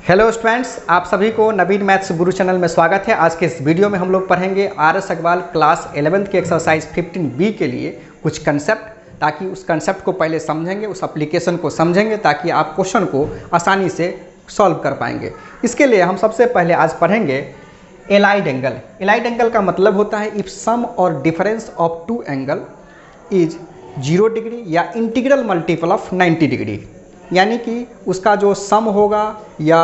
Hello students, आप सभी को नवीन मैथ्स गुरु चैनल में स्वागत है। आज के इस वीडियो में हम लोग पढ़ेंगे आर.एस. अग्रवाल क्लास 11th के एक्सरसाइज 15B के लिए कुछ कंसेप्ट, ताकि उस कंसेप्ट को पहले समझेंगे, उस एप्लीकेशन को समझेंगे, ताकि आप क्वेश्चन को आसानी से सॉल्व कर पाएंगे। इसके लिए हम सबसे पहले आज पढ़ेंगे एलाइड एंगल। एलाइड एंगल का मतलब होता है इफ़ सम और difference of two angle is 0 degree या इंटीग्रल मल्टीपल ऑफ 90 डिग्री, यानी कि उसका जो सम होगा या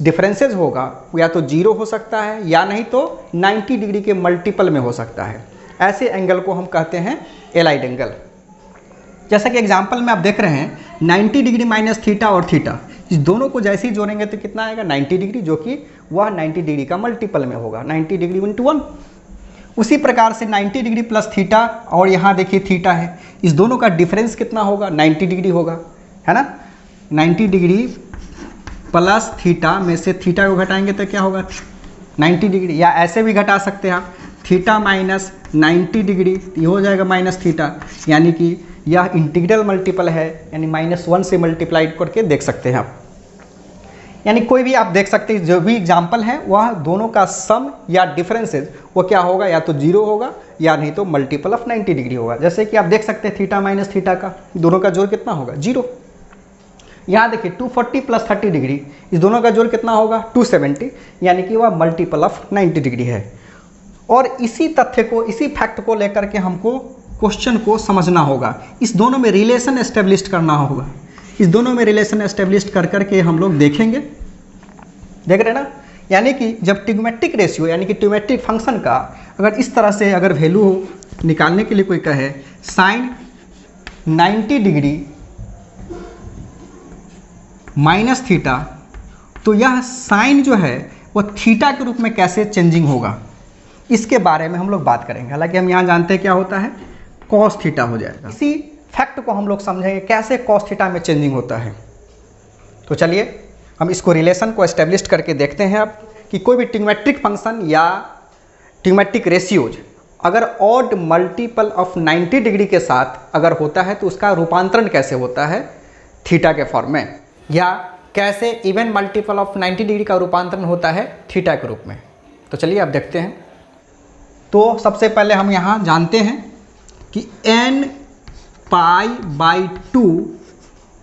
डिफरेंसेस होगा या तो 0 हो सकता है या नहीं तो 90 डिग्री के मल्टीपल में हो सकता है। ऐसे एंगल को हम कहते हैं एलाइड एंगल। जैसा कि एग्जांपल में आप देख रहे हैं 90 डिग्री माइनस थीटा और थीटा, इस दोनों को जैसे ही जोड़ेंगे तो कितना आएगा 90 डिग्री, जो कि वह 90 डिग्री का मल्टीपल में होगा, 90 डिग्री इंटू 1। उसी प्रकार से 90 डिग्री प्लस थीटा और यहाँ देखिए थीटा है, इस दोनों का डिफरेंस कितना होगा 90 डिग्री होगा, है ना। 90 डिग्री प्लस थीटा में से थीटा को घटाएंगे तो क्या होगा 90 डिग्री, या ऐसे भी घटा सकते हैं आप, थीटा माइनस 90 डिग्री ये हो जाएगा माइनस थीटा, यानी कि यह इंटीग्रल मल्टीपल है, यानी -1 से मल्टीप्लाइड करके देख सकते हैं आप। यानी कोई भी आप देख सकते हैं, जो भी एग्जाम्पल है वह दोनों का सम या डिफरेंसेस वो क्या होगा, या तो 0 होगा या नहीं तो मल्टीपल ऑफ 90 डिग्री होगा। जैसे कि आप देख सकते हैं थीटा माइनस थीटा का दोनों का जोड़ कितना होगा 0। यहाँ देखिए 240 प्लस 30 डिग्री, इस दोनों का जोड़ कितना होगा 270, यानी कि वह मल्टीपल ऑफ 90 डिग्री है। और इसी तथ्य को, इसी फैक्ट को लेकर के हमको क्वेश्चन को समझना होगा, इस दोनों में रिलेशन एस्टेब्लिश करना होगा। इस दोनों में रिलेशन एस्टेब्लिश कर करके हम लोग देखेंगे, देख रहे हैं ना। यानी कि जब ट्रिग्नोमेट्रिक रेशियो यानी कि ट्रिग्नोमेट्रिक फंक्शन का अगर इस तरह से अगर वैल्यू निकालने के लिए कोई कहे साइन 90 डिग्री माइनस थीटा, तो यह साइन जो है वो थीटा के रूप में कैसे चेंजिंग होगा, इसके बारे में हम लोग बात करेंगे। हालांकि हम यहाँ जानते हैं क्या होता है कॉस थीटा हो जाएगा। इसी फैक्ट को हम लोग समझेंगे कैसे कॉस थीटा में चेंजिंग होता है। तो चलिए हम इसको रिलेशन को एस्टेब्लिश करके देखते हैं अब कि कोई भी ट्रिग्नोमेट्रिक फंक्शन या ट्रिग्नोमेट्रिक रेशियोज अगर ऑड मल्टीपल ऑफ 90 डिग्री के साथ अगर होता है तो उसका रूपांतरण कैसे होता है थीटा के फॉर्म में, या कैसे इवन मल्टीपल ऑफ 90 डिग्री का रूपांतरण होता है थीटा के रूप में। तो चलिए अब देखते हैं। तो सबसे पहले हम यहाँ जानते हैं कि n π/2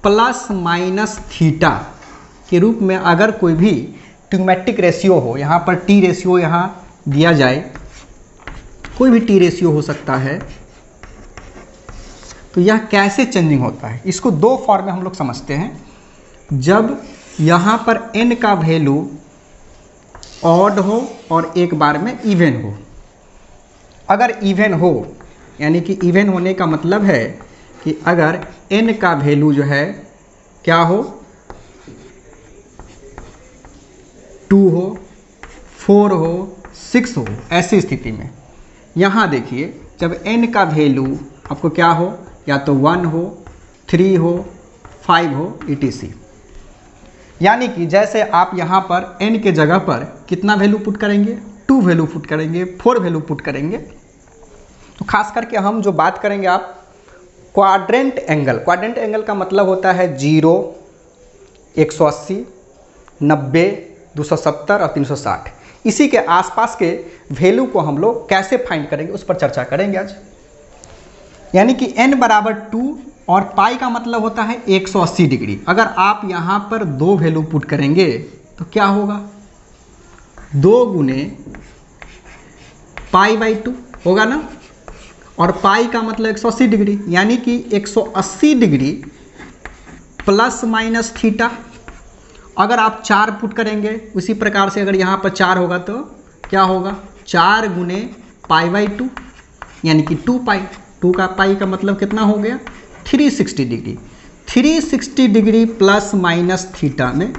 प्लस माइनस थीटा के रूप में अगर कोई भी ट्रिग्नोमेट्रिक रेशियो हो, यहाँ पर टी रेशियो यहाँ दिया जाए, कोई भी टी रेशियो हो सकता है, तो यह कैसे चेंजिंग होता है इसको दो फॉर्म में हम लोग समझते हैं। जब यहाँ पर n का वैल्यू ऑड हो और एक बार में इवन हो। अगर इवन हो यानी कि इवन होने का मतलब है कि अगर n का वैल्यू जो है क्या हो 2 हो 4 हो 6 हो, ऐसी स्थिति में यहाँ देखिए जब n का वैल्यू आपको क्या हो, या तो 1 हो 3 हो 5 हो etc। यानी कि जैसे आप यहाँ पर n के जगह पर कितना वैल्यू पुट करेंगे 2 वैल्यू पुट करेंगे, 4 वैल्यू पुट करेंगे। तो खास करके हम जो बात करेंगे आप क्वाड्रेंट एंगल। क्वाड्रेंट एंगल का मतलब होता है 0, 180, 90, 270 और 360। इसी के आसपास के वैल्यू को हम लोग कैसे फाइंड करेंगे उस पर चर्चा करेंगे आज। यानी कि n बराबर 2 और पाई का मतलब होता है 180 डिग्री। अगर आप यहाँ पर 2 वैल्यू पुट करेंगे तो क्या होगा 2 गुने π/2 होगा ना, और पाई का मतलब 180 डिग्री, यानी कि 180 डिग्री प्लस माइनस थीटा। अगर आप 4 पुट करेंगे उसी प्रकार से, अगर यहाँ पर 4 होगा तो क्या होगा 4 गुने π/2 यानी कि 2 पाई। 2 का पाई का मतलब कितना हो गया 360 degree. 360 degree plus minus theta में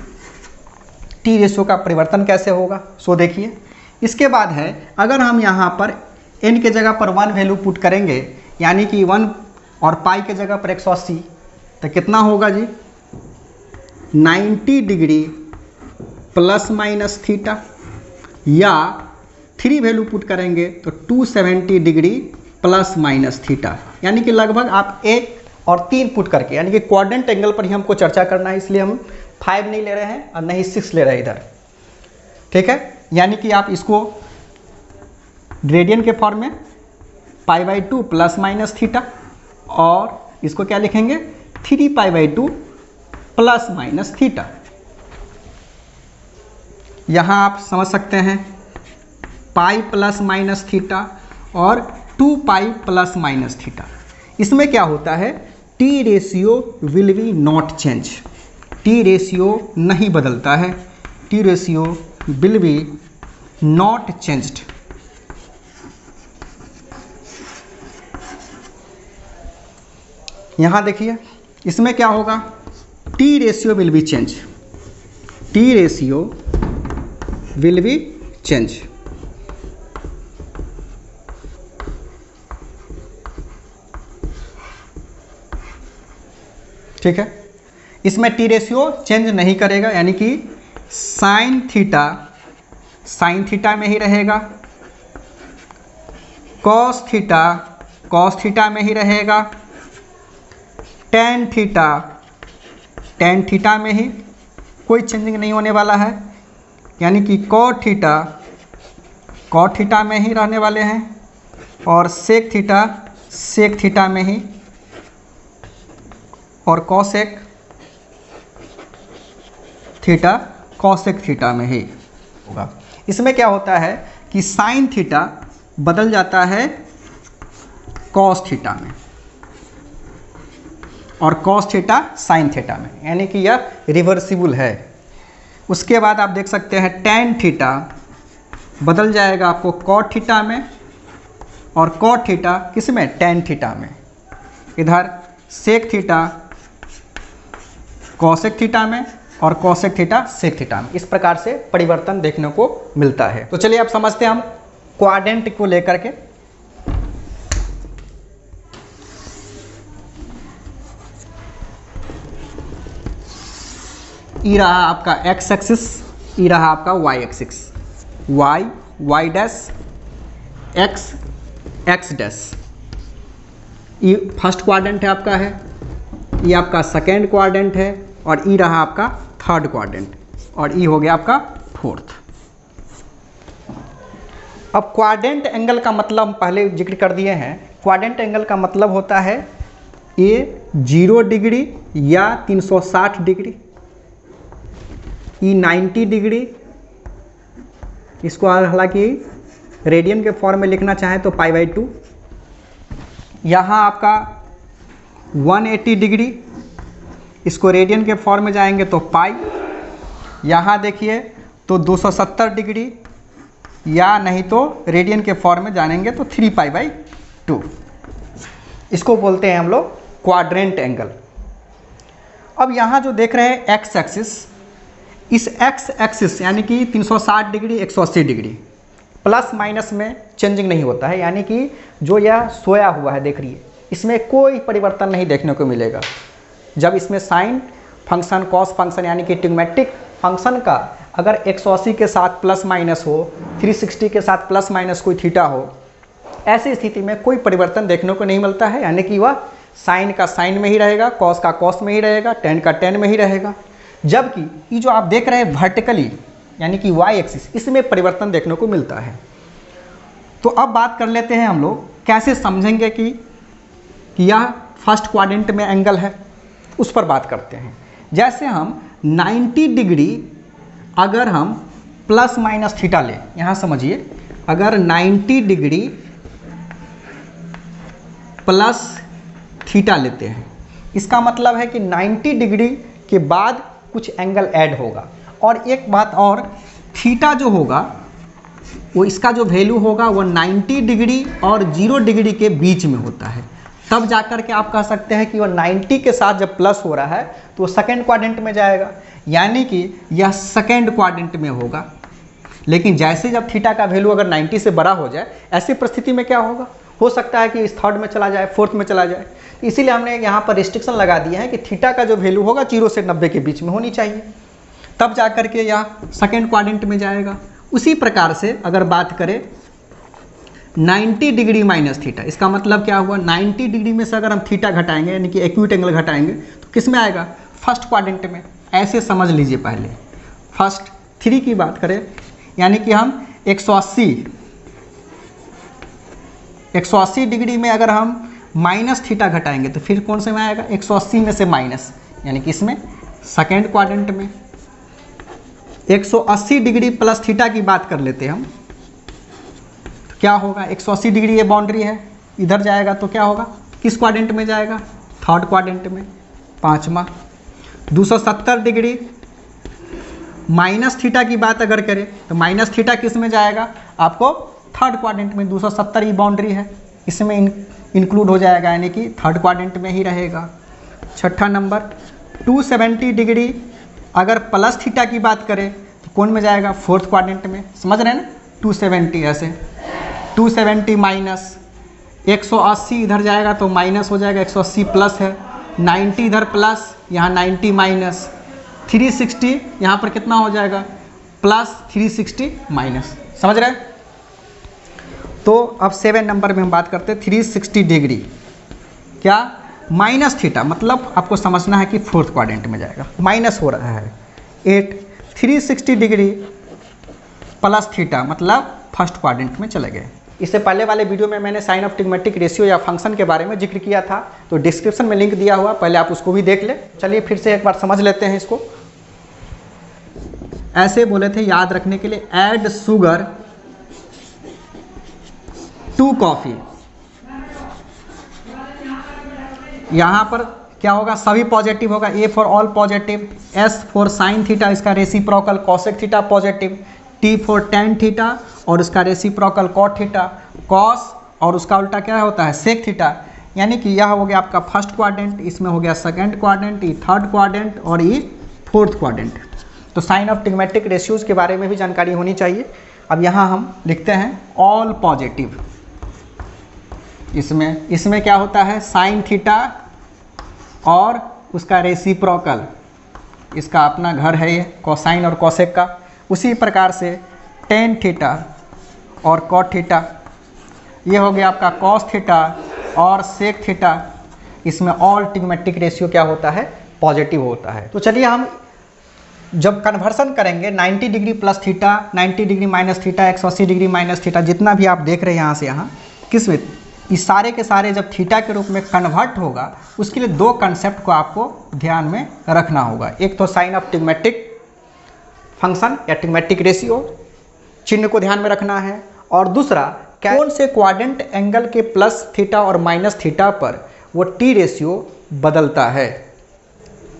टी रेशियो का परिवर्तन कैसे होगा सो देखिए। इसके बाद है अगर हम यहाँ पर n के जगह पर 1 वैल्यू पुट करेंगे, यानी कि 1 और पाई के जगह पर 180, तो कितना होगा जी 90 डिग्री प्लस माइनस थीटा, या 3 वैल्यू पुट करेंगे तो 270 डिग्री प्लस माइनस थीटा। यानी कि लगभग आप 1 और 3 पुट करके, यानी कि क्वाड्रेंट एंगल पर ही हमको चर्चा करना है, इसलिए हम 5 नहीं ले रहे हैं और नहीं 6 ले रहे हैं इधर, ठीक है। यानी कि आप इसको रेडियन के फॉर्म में π/2 प्लस माइनस थीटा, और इसको क्या लिखेंगे 3π/2 प्लस माइनस थीटा। यहाँ आप समझ सकते हैं पाई प्लस माइनस थीटा और 2π प्लस माइनस थीटा। इसमें क्या होता है, T ratio will be not change, T ratio नहीं बदलता है, T ratio will be not changed. यहाँ देखिए इसमें क्या होगा, T ratio will be change, T ratio will be change. ठीक है, इसमें टी रेशियो चेंज नहीं करेगा, यानी कि साइन थीटा में ही रहेगा, कॉस थीटा में ही रहेगा, टेन थीटा में ही कोई चेंजिंग नहीं होने वाला है, यानी कि कॉट थीटा में ही रहने वाले हैं, और सेक थीटा में ही, और कॉसेक थीटा में ही होगा। इसमें क्या होता है कि साइन थीटा बदल जाता है कॉस थीटा में, और कॉस थीटा साइन थीटा में, यानी कि यह रिवर्सिबल है। उसके बाद आप देख सकते हैं टेन थीटा बदल जाएगा आपको कॉट थीटा में, और कॉट थीटा किस में, टेन थीटा में। इधर सेक थीटा कॉसेक थीटा में, और कॉसेक थीटा सेक थीटा में। इस प्रकार से परिवर्तन देखने को मिलता है। तो चलिए आप समझते हैं हम क्वाड्रेंट को लेकर के। ई रहा आपका एक्स एक्सिस, ई रहा आपका Y axis, Y dash, X dash. ये फर्स्ट क्वाड्रेंट है आपका, है ये आपका सेकेंड क्वाड्रेंट है, और ई रहा आपका थर्ड क्वाड्रेंट, और ई हो गया आपका फोर्थ। अब क्वाड्रेंट एंगल का मतलब पहले जिक्र कर दिए हैं। क्वाड्रेंट एंगल का मतलब होता है ए 0 डिग्री या 360 डिग्री, ई 90 डिग्री। इसको हालांकि रेडियन के फॉर्म में लिखना चाहें तो π/2। यहाँ आपका 180 डिग्री, इसको रेडियन के फॉर्म में जाएंगे तो पाई। यहाँ देखिए तो 270 डिग्री, या नहीं तो रेडियन के फॉर्म में जानेंगे तो 3π/2। इसको बोलते हैं हम लोग क्वाड्रेंट एंगल। अब यहाँ जो देख रहे हैं एक्स एक्सिस, इस एक्स एक्सिस यानी कि 360 डिग्री 180 डिग्री प्लस माइनस में चेंजिंग नहीं होता है, यानी कि जो यह सोया हुआ है देख रही इसमें कोई परिवर्तन नहीं देखने को मिलेगा। जब इसमें साइन फंक्शन कॉस फंक्शन यानी कि ट्रिग्मेटिक फंक्शन का अगर 180 के साथ प्लस माइनस हो, 360 के साथ प्लस माइनस कोई थीटा हो, ऐसी स्थिति में कोई परिवर्तन देखने को नहीं मिलता है, यानी कि वह साइन का साइन में ही रहेगा, कॉस का कॉस में ही रहेगा, टेन का टेन में ही रहेगा। जबकि ये जो आप देख रहे हैं वर्टिकली यानी कि वाई एक्सिस, इसमें परिवर्तन देखने को मिलता है। तो अब बात कर लेते हैं हम लोग कैसे समझेंगे कि यह फर्स्ट क्वाड्रेंट में एंगल है, उस पर बात करते हैं। जैसे हम 90 डिग्री अगर हम प्लस माइनस थीटा लें, यहाँ समझिए अगर 90 डिग्री प्लस थीटा लेते हैं, इसका मतलब है कि 90 डिग्री के बाद कुछ एंगल ऐड होगा। और एक बात और, थीटा जो होगा वो इसका जो वैल्यू होगा वो 90 डिग्री और 0 डिग्री के बीच में होता है। तब जाकर के आप कह सकते हैं कि वो 90 के साथ जब प्लस हो रहा है तो वो सेकेंड क्वाड्रेंट में जाएगा, यानी कि यह सेकेंड क्वाड्रेंट में होगा। लेकिन जैसे जब थीटा का वैल्यू अगर 90 से बड़ा हो जाए, ऐसी परिस्थिति में क्या होगा, हो सकता है कि इस थर्ड में चला जाए, फोर्थ में चला जाए। इसीलिए हमने यहाँ पर रिस्ट्रिक्शन लगा दिया है कि थीटा का जो वैल्यू होगा 0 से 90 के बीच में होनी चाहिए, तब जाकर के यह सेकेंड क्वाड्रेंट में जाएगा। उसी प्रकार से अगर बात करें 90 डिग्री माइनस थीटा, इसका मतलब क्या हुआ, 90 डिग्री में से अगर हम थीटा घटाएंगे यानी कि एक्यूट एंगल घटाएंगे तो किस में आएगा, फर्स्ट क्वाड्रेंट में। ऐसे समझ लीजिए पहले। फर्स्ट 3 की बात करें, यानी कि हम 180 डिग्री में अगर हम माइनस थीटा घटाएंगे तो फिर कौन से में आएगा, 180 में से माइनस, यानी कि इसमें सेकेंड क्वाड्रेंट में। 180 डिग्री प्लस थीटा की बात कर लेते हैं हम, तो क्या होगा, 180 डिग्री ये बाउंड्री है, इधर जाएगा तो क्या होगा, किस क्वाड्रेंट में जाएगा, थर्ड क्वाड्रेंट में, पांचवा। 270 डिग्री माइनस थीटा की बात अगर करें तो माइनस थीटा किस में जाएगा, आपको थर्ड क्वाड्रेंट में। 270 ही बाउंड्री है, इसमें इंक्लूड हो जाएगा, यानी कि थर्ड क्वाड्रेंट में ही रहेगा। छठा नंबर 270 डिग्री अगर प्लस थीटा की बात करें तो कौन में जाएगा, फोर्थ क्वाड्रेंट में। समझ रहे हैं ना, 270 ऐसे, 270 माइनस 180 इधर जाएगा तो माइनस हो जाएगा, 180 प्लस है, 90 इधर प्लस, यहाँ 90 माइनस, 360 यहाँ पर कितना हो जाएगा, प्लस 360 माइनस। समझ रहे हैं। तो अब 7 नंबर में हम बात करते हैं 360 डिग्री, क्या, माइनस थीटा, मतलब आपको समझना है कि फोर्थ क्वाड्रेंट में जाएगा, माइनस हो रहा है। 8 360 डिग्री प्लस थीटा, मतलब फर्स्ट क्वाड्रेंट में चले गए। इससे पहले वाले वीडियो में मैंने साइन ऑफ ट्रिग्मेटिक रेशियो या फंक्शन के बारे में जिक्र किया था, तो डिस्क्रिप्शन में लिंक दिया हुआ, पहले आप उसको भी देख ले। चलिए फिर से एक बार समझ लेते हैं इसको। ऐसे बोले थे याद रखने के लिए, ऐड शुगर टू कॉफ़ी। यहाँ पर क्या होगा, सभी पॉजिटिव होगा, A for all positive, S for sine theta, इसका reciprocal cosec theta positive, T for tan theta और उसका रेसिप्रोकल कॉट थीटा, कॉस और उसका उल्टा क्या होता है, सेक थीटा। यानी कि यह हो गया आपका फर्स्ट क्वाड्रेंट, इसमें हो गया सेकंड क्वाड्रेंट, ये थर्ड क्वाड्रेंट और ये फोर्थ क्वाड्रेंट। तो साइन ऑफ ट्रिग्मेटिक रेशियोज के बारे में भी जानकारी होनी चाहिए। अब यहाँ हम लिखते हैं ऑल पॉजिटिव, इसमें क्या होता है, साइन थीटा और उसका रेसिप्रोकल, इसका अपना घर है ये कोसाइन और कोसेक का। उसी प्रकार से टेन थीटा और कॉट थीटा, ये हो गया आपका कॉस थीटा और सेक थीटा। इसमें ऑल ट्रिग्मेटिक रेशियो क्या होता है, पॉजिटिव होता है। तो चलिए हम जब कन्वर्सन करेंगे 90 degree plus theta, 90 degree minus theta, 180 degree minus theta, जितना भी आप देख रहे हैं यहाँ से यहाँ, किस में, इस सारे के सारे जब थीटा के रूप में कन्वर्ट होगा, उसके लिए 2 कंसेप्ट को आपको ध्यान में रखना होगा। एक तो साइन ऑफ ट्रिग्मेटिक फंक्शन या ट्रिग्मेटिक रेशियो, चिन्ह को ध्यान में रखना है, और दूसरा कौन से क्वाड्रेंट एंगल के प्लस थीटा और माइनस थीटा पर वो टी रेशियो बदलता है।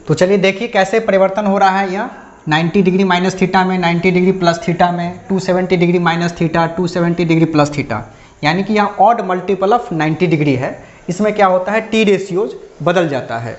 तो चलिए देखिए कैसे परिवर्तन हो रहा है। यह 90 डिग्री माइनस थीटा में, 90 डिग्री प्लस थीटा में, 270 degree minus theta, 270 degree plus theta, यानी कि यहाँ ऑड मल्टीपल ऑफ 90 डिग्री है। इसमें क्या होता है, टी रेशियोज बदल जाता है।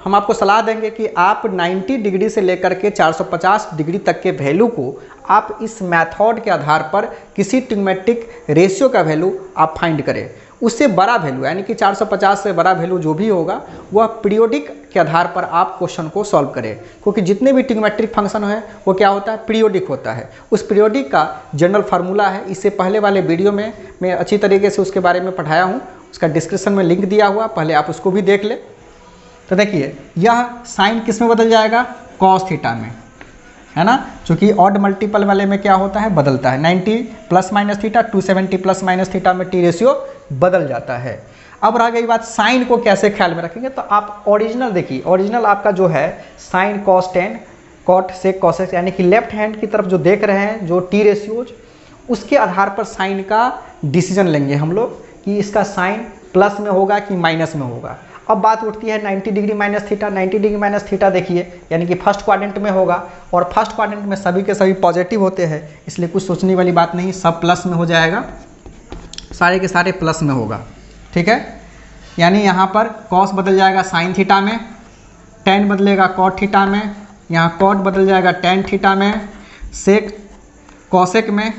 हम आपको सलाह देंगे कि आप 90 डिग्री से लेकर के 450 डिग्री तक के वैल्यू को आप इस मेथड के आधार पर किसी ट्रिग्मेटिक रेशियो का वैल्यू आप फाइंड करें। उससे बड़ा वैल्यू, यानी कि 450 से बड़ा वैल्यू जो भी होगा वह पीरियोडिक के आधार पर आप क्वेश्चन को सॉल्व करें, क्योंकि जितने भी ट्रिग्मेटिक फंक्शन है वो क्या होता है, पीरियोडिक होता है। उस पीरियोडिक का जनरल फार्मूला है, इससे पहले वाले वीडियो में मैं अच्छी तरीके से उसके बारे में पढ़ाया हूँ, उसका डिस्क्रिप्शन में लिंक दिया हुआ, पहले आप उसको भी देख लें। तो देखिए यह साइन किस में बदल जाएगा, कॉस थीटा में, है ना, क्योंकि ऑड मल्टीपल वाले में क्या होता है, बदलता है। 90 plus minus theta, 270 plus minus theta में टी रेशियो बदल जाता है। अब रह गई बात साइन को कैसे ख्याल में रखेंगे, तो आप ओरिजिनल देखिए, ओरिजिनल आपका जो है sine cos tan cot sec cosec, यानी कि लेफ्ट हैंड की तरफ जो देख रहे हैं जो टी रेशियोज, उसके आधार पर साइन का डिसीजन लेंगे हम लोग कि इसका साइन प्लस में होगा कि माइनस में होगा। अब बात उठती है 90 degree minus theta. 90 degree minus theta देखिए, यानी कि फर्स्ट क्वाड्रेंट में होगा, और फर्स्ट क्वाड्रेंट में सभी के सभी पॉजिटिव होते हैं, इसलिए कुछ सोचने वाली बात नहीं, सब प्लस में हो जाएगा, सारे के सारे प्लस में होगा। ठीक है, यानी यहाँ पर कॉस बदल जाएगा साइन थीटा में, टेन बदलेगा कॉट थीटा में, यहाँ कॉट बदल जाएगा टेन थीटा में, सेक कॉसेक में,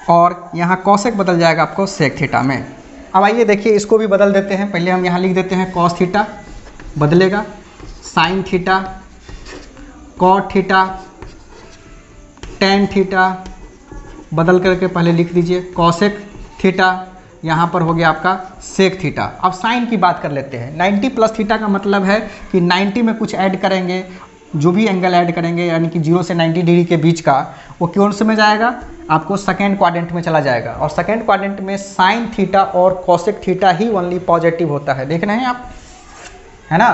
और यहाँ कॉसेक बदल जाएगा आपको सेक थीटा में। अब आइए देखिए इसको भी बदल देते हैं। पहले हम यहाँ लिख देते हैं कॉस थीटा बदलेगा sine theta, cot theta, tan theta, बदल करके पहले लिख दीजिए कॉसेक थीटा, यहाँ पर हो गया आपका सेक थीटा। अब साइन की बात कर लेते हैं। 90 प्लस थीटा का मतलब है कि 90 में कुछ ऐड करेंगे, जो भी एंगल ऐड करेंगे यानी कि 0 से 90 डिग्री के बीच का, वो कौन से में जाएगा, आपको सेकेंड क्वाड्रेंट में चला जाएगा। और सेकेंड क्वाड्रेंट में साइन थीटा और कॉसेक थीटा ही ओनली पॉजिटिव होता है। देख रहे हैं आप, है ना।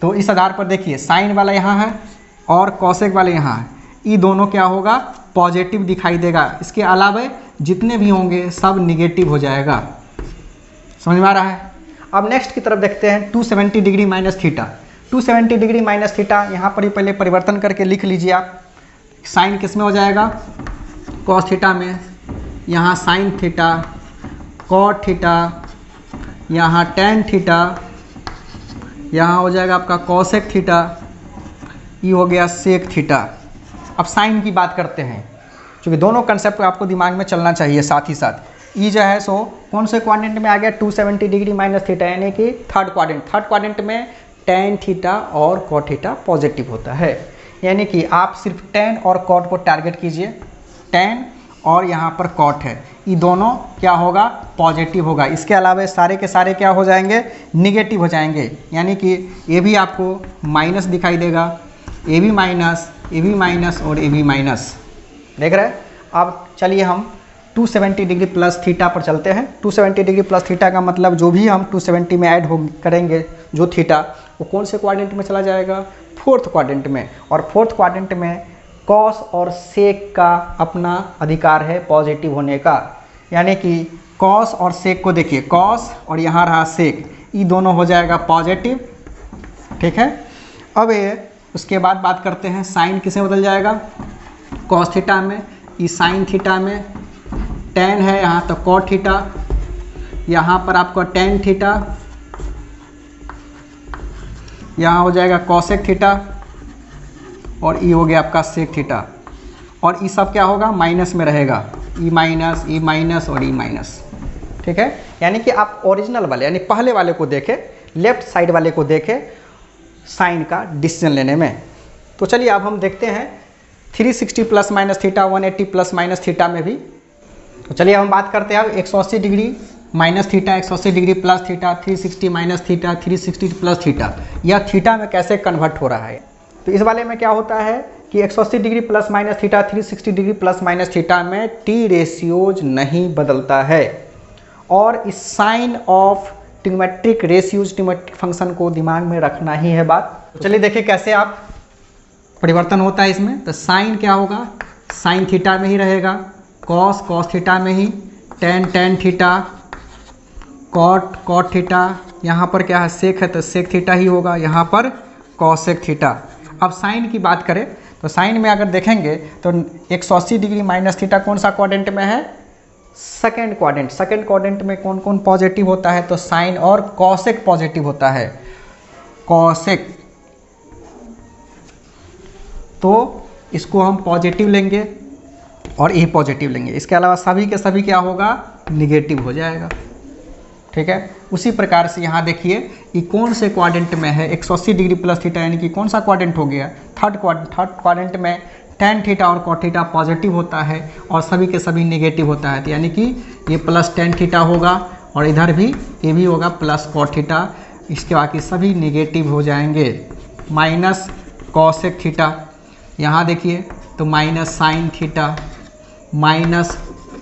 तो इस आधार पर देखिए साइन वाला यहाँ है और कॉसेक वाला यहाँ है, ये दोनों क्या होगा, पॉजिटिव दिखाई देगा। इसके अलावा जितने भी होंगे सब निगेटिव हो जाएगा। समझ में आ रहा है। अब नेक्स्ट की तरफ देखते हैं 270 degree minus theta. 270 degree minus theta यहाँ पर ही पहले परिवर्तन करके लिख लीजिए आप। साइन किस में हो जाएगा, कॉस थीटा में, यहाँ साइन थीटा, कॉट थीटा, यहाँ टेन थीटा, यहाँ हो जाएगा आपका कॉसेक थीटा, ये हो गया सेक थीटा। अब साइन की बात करते हैं, क्योंकि दोनों कंसेप्ट आपको दिमाग में चलना चाहिए साथ ही साथ। ये जो है सो कौन से क्वाड्रेंट में आ गया, 270 डिग्री माइनस थीटा, यानी कि थर्ड क्वाड्रेंट। थर्ड क्वाड्रेंट में टेन थीटा और कॉट थीटा पॉजिटिव होता है, यानी कि आप सिर्फ टेन और कॉट को टारगेट कीजिए। टेन और यहाँ पर कॉट है, ये दोनों क्या होगा, पॉजिटिव होगा। इसके अलावा सारे के सारे क्या हो जाएंगे, निगेटिव हो जाएंगे, यानी कि ये भी आपको माइनस दिखाई देगा, ये भी माइनस और ये भी माइनस। देख रहे हैं। अब चलिए हम 270 डिग्री प्लस थीटा पर चलते हैं। 270 डिग्री प्लस थीटा का मतलब जो भी हम 270 में ऐड करेंगे जो थीटा, वो कौन से क्वाड्रेंट में चला जाएगा, फोर्थ क्वाड्रेंट में। और फोर्थ क्वाड्रेंट में कॉस और सेक का अपना अधिकार है पॉजिटिव होने का, यानी कि कॉस और सेक को देखिए, कॉस और यहाँ रहा सेक, ये दोनों हो जाएगा पॉजिटिव। ठीक है। अब ये उसके बाद बात करते हैं साइन किसे बदल जाएगा, कॉस थीटा में, ये साइन थीटा में, टेन है यहाँ तो कॉट थीटा, यहाँ पर आपको टेन थीटा, यहाँ हो जाएगा कॉसेक थीटा, और ये हो गया आपका सेक थीटा। और ये सब क्या होगा, माइनस में रहेगा, ई माइनस और ई माइनस। ठीक है। यानी कि आप ओरिजिनल वाले यानी पहले वाले को देखें, लेफ्ट साइड वाले को देखें साइन का डिसीजन लेने में। तो चलिए अब हम देखते हैं 360 plus minus theta, 180 plus minus theta में भी। तो चलिए हम बात करते हैं अब 180 degree minus theta, 180 degree plus theta, 360 minus theta, 360 plus theta, यह थीटा में कैसे कन्वर्ट हो रहा है। तो इस वाले में क्या होता है कि 180 degree plus minus theta, 360 degree plus minus theta में टी रेशियोज नहीं बदलता है। और इस sign of trigonometric ratios, trigonometric function को दिमाग में रखना ही है बात। तो चलिए देखिए कैसे आप परिवर्तन होता है इसमें। तो साइन क्या होगा, साइन थीटा में ही रहेगा, कॉस कॉस थीटा में ही, टेन थीटा, कॉट थीटा, यहाँ पर क्या है सेक है तो सेक थीटा ही होगा, यहाँ पर कॉसेक थीटा। अब साइन की बात करें तो साइन में अगर देखेंगे तो 180 डिग्री माइनस थीटा कौन सा क्वाड्रेंट में है, सेकेंड क्वाड्रेंट। सेकेंड क्वाड्रेंट में कौन कौन पॉजिटिव होता है, तो साइन और कॉसेक पॉजिटिव होता है, कॉसेक। तो इसको हम पॉजिटिव लेंगे और ये पॉजिटिव लेंगे, इसके अलावा सभी के सभी क्या होगा, निगेटिव हो जाएगा। ठीक है। उसी प्रकार से यहाँ देखिए ये कौन से क्वाड्रेंट में है, 180 डिग्री प्लस थीटा, यानी कि कौन सा क्वाड्रेंट हो गया, थर्ड क्वाड्रेंट में टेन थीटा और कॉट थीटा पॉजिटिव होता है और सभी के सभी नेगेटिव होता है। तो यानी कि ये प्लस टेन थीटा होगा और इधर भी ये भी होगा प्लस कॉट थीटा, इसके बाकी सभी नेगेटिव हो जाएंगे। माइनस कॉसेक थीटा, यहाँ देखिए तो minus sine theta, minus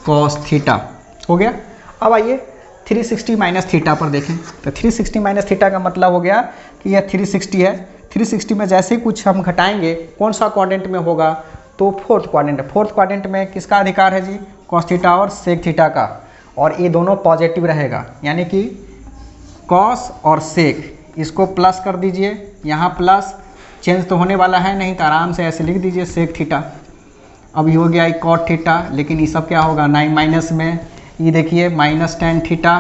cos theta हो गया। अब आइए 360 माइनस थीटा पर देखें। तो 360 माइनस थीटा का मतलब हो गया कि यह 360 है, 360 में जैसे ही कुछ हम घटाएंगे कौन सा क्वाड्रेंट में होगा, तो फोर्थ क्वाड्रेंट। फोर्थ क्वाड्रेंट में किसका अधिकार है जी, कॉस थीटा और सेक थीटा का, और ये दोनों पॉजिटिव रहेगा, यानी कि कॉस और सेक। इसको प्लस कर दीजिए, यहाँ प्लस चेंज तो होने वाला है नहीं, तो आराम से ऐसे लिख दीजिए सेक थीटा। अब ये हो गया कॉट थीटा, लेकिन ये सब क्या होगा 9 माइनस में, ये देखिए माइनस टेन थीटा,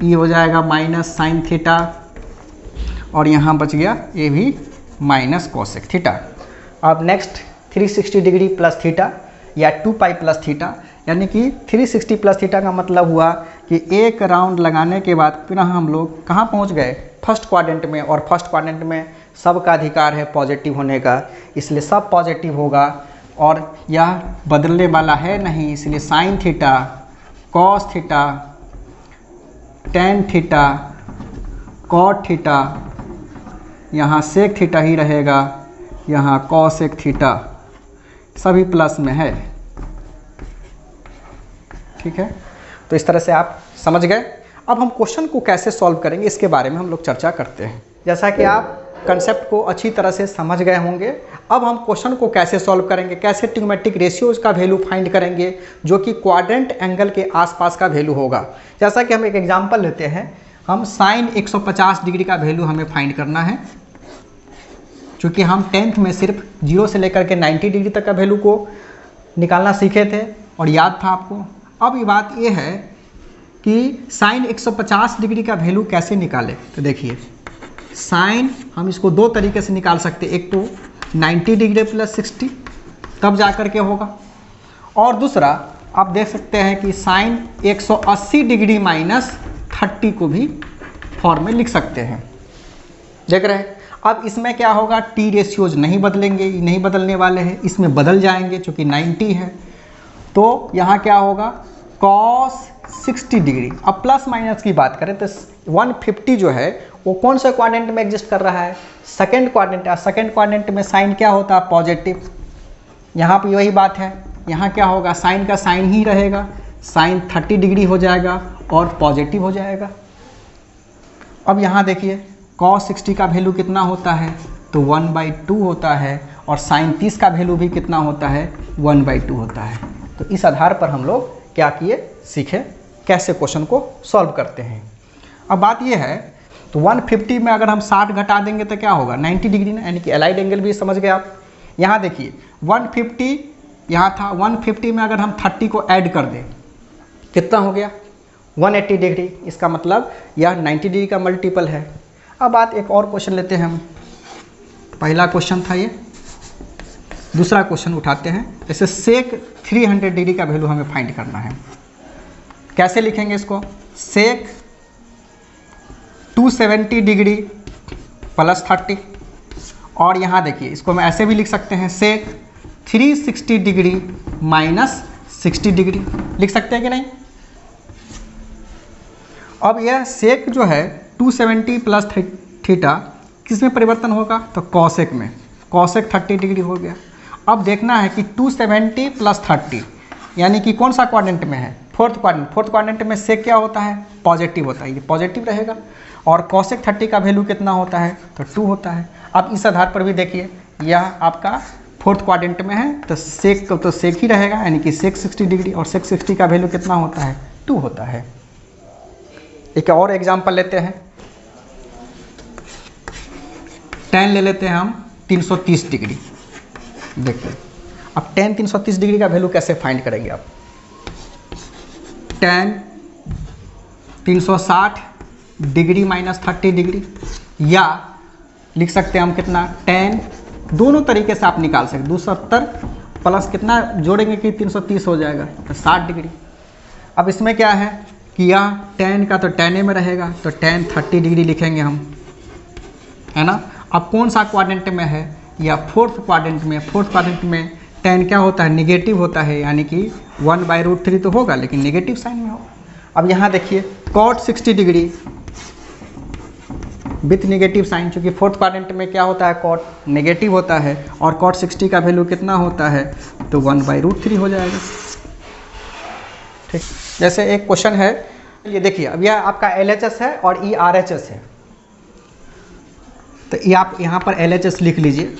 ये हो जाएगा माइनस साइन थीटा, और यहाँ बच गया ये भी माइनस कॉसेक थीटा। अब नेक्स्ट 360 डिग्री प्लस थीटा या 2 पाई प्लस थीटा, यानी कि 360 प्लस थीटा का मतलब हुआ कि एक राउंड लगाने के बाद पुनः हम लोग कहाँ पहुँच गए, फर्स्ट क्वाड्रेंट में। और फर्स्ट क्वाड्रेंट में सबका अधिकार है पॉजिटिव होने का, इसलिए सब पॉजिटिव होगा और यह बदलने वाला है नहीं, इसलिए sine theta, cos theta tan theta, cot theta, यहाँ सेक थीटा ही रहेगा, यहाँ कॉसेक थीटा, सभी प्लस में है। ठीक है, तो इस तरह से आप समझ गए। अब हम क्वेश्चन को कैसे सॉल्व करेंगे इसके बारे में हम लोग चर्चा करते हैं। जैसा कि आप कंसेप्ट को अच्छी तरह से समझ गए होंगे, अब हम क्वेश्चन को कैसे सॉल्व करेंगे, कैसे ट्रिग्नोमेट्रिक रेशियोज का वैल्यू फाइंड करेंगे जो कि क्वाड्रेंट एंगल के आसपास का वैल्यू होगा। जैसा कि हम एक एग्जांपल लेते हैं, हम साइन 150 डिग्री का वैल्यू हमें फाइंड करना है, क्योंकि हम 10th में सिर्फ 0 से लेकर के 90 डिग्री तक का वैल्यू को निकालना सीखे थे और याद था आपको। अब ये बात ये है कि साइन 150 डिग्री का वैल्यू कैसे निकालें। तो देखिए, साइन हम इसको दो तरीके से निकाल सकते हैं, एक तो 90 डिग्री प्लस 60 तब जा कर के होगा, और दूसरा आप देख सकते हैं कि साइन 180 डिग्री माइनस 30 को भी फॉर्म में लिख सकते हैं। देख रहे हैं। अब इसमें क्या होगा, टी रेशियोज नहीं बदलेंगे, नहीं बदलने वाले हैं, इसमें बदल जाएंगे चूँकि 90 है। तो यहाँ क्या होगा, कॉस 60 डिग्री। अब प्लस माइनस की बात करें तो 150 जो है वो कौन सा क्वाड्रेंट में एग्जिस्ट कर रहा है, सेकेंड क्वाड्रेंट। सेकेंड क्वाड्रेंट में साइन क्या होता है, पॉजिटिव। यहाँ पे वही बात है, यहाँ क्या होगा, साइन का साइन ही रहेगा, साइन 30 डिग्री हो जाएगा और पॉजिटिव हो जाएगा। अब यहाँ देखिए, कॉस 60 का वैल्यू कितना होता है, तो 1/2 होता है, और साइन 30 का वैल्यू भी कितना होता है, 1/2 होता है। तो इस आधार पर हम लोग क्या किए, सीखे कैसे क्वेश्चन को सॉल्व करते हैं। अब बात ये है, तो 150 में अगर हम 60 घटा देंगे तो क्या होगा, 90 डिग्री ना, यानी कि एलाइड एंगल भी समझ गए आप। यहाँ देखिए 150 यहाँ था, 150 में अगर हम 30 को ऐड कर दें कितना हो गया, 180 डिग्री। इसका मतलब यह 90 डिग्री का मल्टीपल है। अब बात एक और क्वेश्चन लेते हैं हम, पहला क्वेश्चन था ये, दूसरा क्वेश्चन उठाते हैं। जैसे सेक 300 डिग्री का वैल्यू हमें फाइंड करना है, कैसे लिखेंगे इसको, सेक 270 डिग्री प्लस 30, और यहाँ देखिए इसको मैं ऐसे भी लिख सकते हैं, सेक 360 डिग्री माइनस 60 डिग्री, लिख सकते हैं कि नहीं। अब यह सेक जो है 270 प्लस थीटा किस में परिवर्तन होगा, तो कॉसेक में, कॉसेक 30 डिग्री हो गया। अब देखना है कि 270 प्लस 30 यानी कि कौन सा क्वाड्रेंट में है, फोर्थ क्वाड्रेंट। फोर्थ क्वाड्रेंट में सेक क्या होता है, पॉजिटिव होता है, ये पॉजिटिव रहेगा। और कॉसेक 30 का वैल्यू कितना होता है, तो 2 होता है। अब इस आधार पर भी देखिए, यह आपका फोर्थ क्वाड्रेंट में है तो सेक तो सेक ही रहेगा, यानी कि सेक 60 डिग्री, और सेक 60 का वैल्यू कितना होता है, 2 होता है। एक और एग्जाम्पल लेते हैं, tan ले लेते हैं हम 330 डिग्री। देखिए अब tan 330 डिग्री का वैल्यू कैसे फाइंड करेंगे आप, tan 360 डिग्री माइनस 30 डिग्री, या लिख सकते हैं हम कितना, tan, दोनों तरीके से आप निकाल सकते, 270 प्लस कितना जोड़ेंगे कि 330 हो जाएगा, तो 60 डिग्री। अब इसमें क्या है कि यह tan का तो tan A में रहेगा, तो tan 30 डिग्री लिखेंगे हम, है ना। अब कौन सा क्वाड्रेंट में है, या फोर्थ क्वाड्रेंट में। फोर्थ क्वाड्रेंट में tan क्या होता है, निगेटिव होता है, यानी कि 1/√3 तो होगा लेकिन नेगेटिव साइन में होगा। अब यहाँ देखिए cot 60 degree with negative sign, चूँकि फोर्थ क्वाड्रेंट में क्या होता है, cot नेगेटिव होता है, और cot 60 का वैल्यू कितना होता है, तो 1/√3 हो जाएगा। ठीक, जैसे एक क्वेश्चन है, ये देखिए, अब यह आपका LHS है और ये RHS है, तो ये आप यहाँ पर LHS लिख लीजिए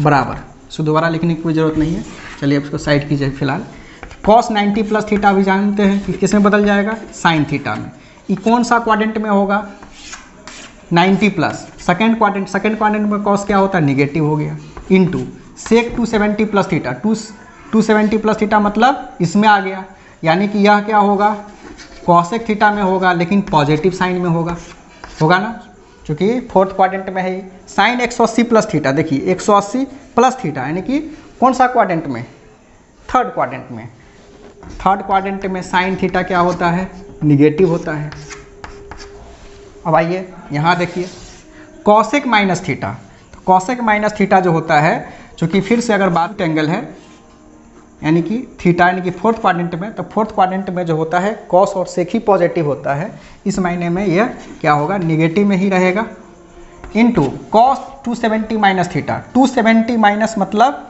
बराबर, सो दोबारा लिखने की कोई ज़रूरत नहीं है। चलिए अब इसको साइड कीजिए फिलहाल। cos 90 प्लस थीटा भी जानते हैं कि किस में बदल जाएगा, साइन थीटा में। ये कौन सा क्वाड्रेंट में होगा, 90 plus, second quadrant. Second quadrant में cos क्या होता है, निगेटिव हो गया, इनटू सेक 270 प्लस थीटा, 270 प्लस थीटा मतलब इसमें आ गया, यानी कि यह क्या होगा, कॉसेक थीटा में होगा लेकिन पॉजिटिव साइन में होगा ना, क्योंकि फोर्थ क्वाड्रेंट में है। साइन 180 प्लस थीटा, देखिए 180 प्लस थीटा यानी कि कौन सा क्वाड्रेंट में, थर्ड क्वाड्रेंट में। थर्ड क्वाड्रेंट में साइन थीटा क्या होता है, निगेटिव होता है। अब आइए यहाँ देखिए कॉसेक माइनस थीटा, तो कॉसेक माइनस थीटा जो होता है, चूँकि फिर से अगर बात एंगल है यानी कि थीटा यानी कि फोर्थ क्वाड्रेंट में, तो फोर्थ क्वाड्रेंट में जो होता है कॉस और सेक ही पॉजिटिव होता है, इस मायने में यह क्या होगा, निगेटिव में ही रहेगा। Into cos 270 minus theta, 270 minus मतलब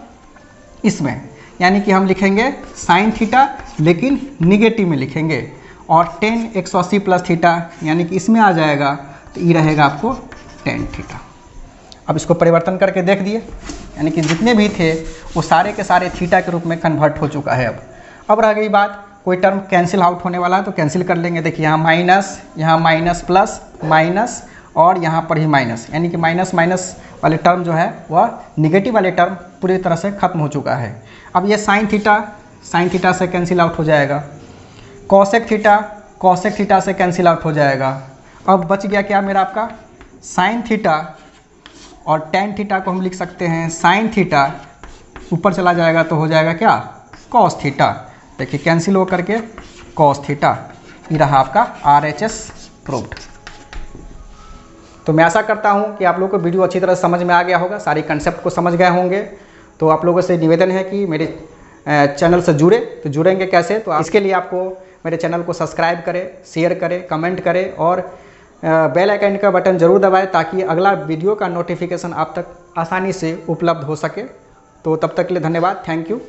इसमें, यानी कि हम लिखेंगे साइन थीटा लेकिन निगेटिव में लिखेंगे, और टेन 180 प्लस थीटा यानी कि इसमें आ जाएगा, तो ये रहेगा आपको टेन थीटा। अब इसको परिवर्तन करके देख दिए, यानी कि जितने भी थे वो सारे के सारे थीटा के रूप में कन्वर्ट हो चुका है। अब रह गई बात, कोई टर्म कैंसिल आउट होने वाला है तो कैंसिल कर लेंगे। देखिए यहाँ माइनस प्लस माइनस और यहाँ पर ही माइनस, यानी कि माइनस माइनस वाले टर्म जो है वह निगेटिव वाले टर्म पूरी तरह से खत्म हो चुका है। अब ये साइन थीटा से कैंसिल आउट हो जाएगा, कॉसेक थीटा से कैंसिल आउट हो जाएगा। अब बच गया क्या मेरा आपका साइन थीटा, और टेन थीटा को हम लिख सकते हैं साइन थीटा, ऊपर चला जाएगा तो हो जाएगा क्या, कॉस थीटा। देखिए कैंसिल हो करके कॉस थीटा, ये रहा आपका RHS प्रूव्ड। तो मैं आशा करता हूँ कि आप लोगों को वीडियो अच्छी तरह समझ में आ गया होगा, सारी कंसेप्ट को समझ गए होंगे। तो आप लोगों से निवेदन है कि मेरे चैनल से जुड़े, तो जुड़ेंगे कैसे, तो इसके लिए आपको मेरे चैनल को सब्सक्राइब करें, शेयर करें, कमेंट करें और बेल आइकन का बटन जरूर दबाएं ताकि अगला वीडियो का नोटिफिकेशन आप तक आसानी से उपलब्ध हो सके। तो तब तक के लिए धन्यवाद, थैंक यू।